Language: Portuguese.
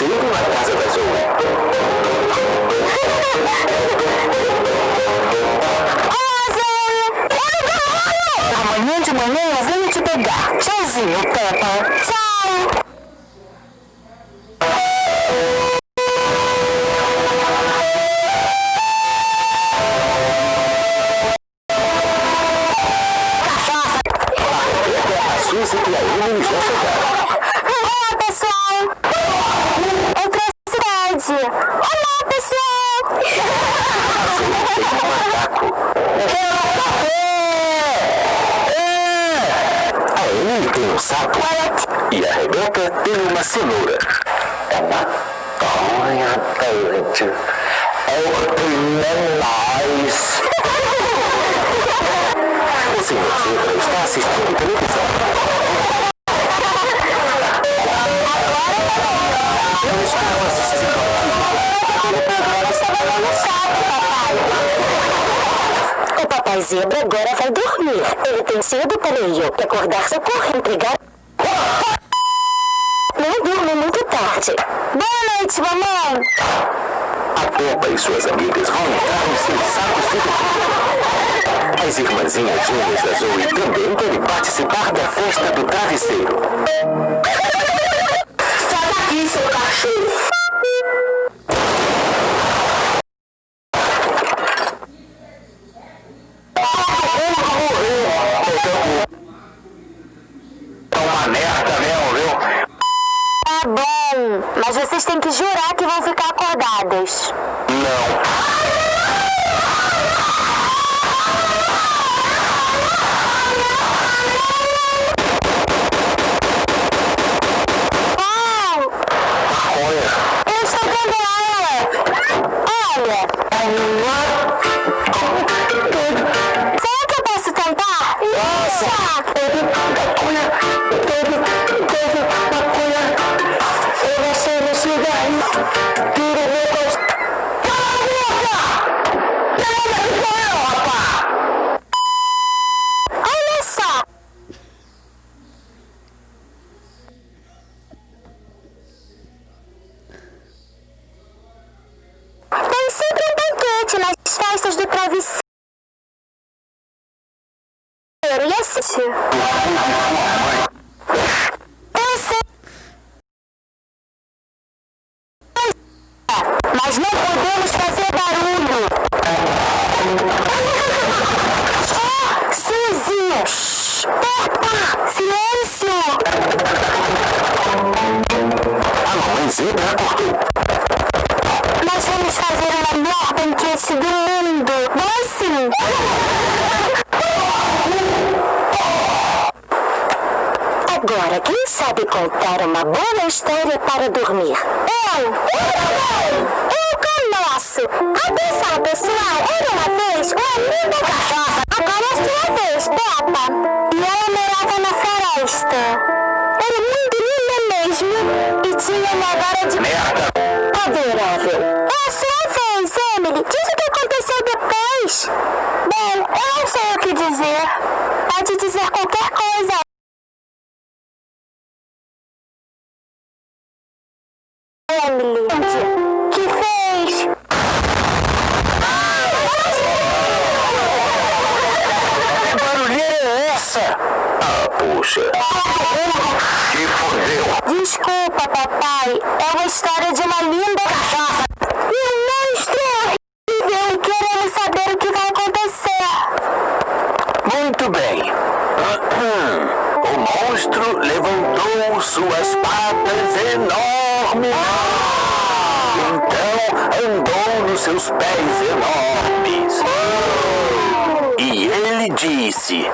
cedo na casa da Zoe. Olá, Zoe! Amanhã de manhã eu venho te pegar. Tchauzinho, Peppa. Tchau! Suzy e a Emily já chegaram. Olá, pessoal! Outra cidade! Olá, pessoal! Tem um macaco. A Emily tem um sapo. E a Rebeca tem uma cenoura. É maconha, gente. É nóis. O senhor Zebra está assistindo televisão. Eu estava assistindo aquele programa estava dando chato, papai. O papai Zebra agora vai dormir. Ele tem cedo para eu acordar socorro entregar. Não durmo muito tarde. Boa noite, mamãe. A Peppa e suas amigas vão entrar nos seus sacos de dormir. As irmãzinhas gêmeas da Zoe também querem participar da festa do travesseiro. Sai daqui, seu cachorro. É uma merda mesmo, viu? Tá bom, mas vocês têm que jurar que vão ficar acordadas. Não. Eu estou dando aula. Olha. Será que eu posso tentar? Nossa! Eu não sei no cigarro. Tira o meu coração. Olha só. Tem sempre um banquete nas festas do travesseiro. E assiste. Eu sei. Mas não podemos fazer barulho. Oh, Suzy! Peppa! Silêncio! A mamãe Zebra acordou. Nós vamos fazer o melhor banquete do mundo. Não sim? Agora, quem sabe contar uma boa história para dormir? Eu começo. Atenção, pessoal. Era uma vez uma linda cachorra. Agora é sua vez, Peppa. E ela morava na floresta. Era muito linda mesmo. E tinha uma vara de Merda. adorável. É a sua vez, Emily. Diz o que aconteceu depois. Bem, eu não sei o que dizer. Pode dizer qualquer coisa. Emily, que fez? Que barulheira é essa? Ah, puxa. Que fodeu. Desculpa, papai. É uma história de uma linda cachorra. E um monstro horrível. E queremos saber o que vai acontecer. Muito bem. O monstro levantou suas patas enormes. Então andou nos seus pés enormes. E ele disse: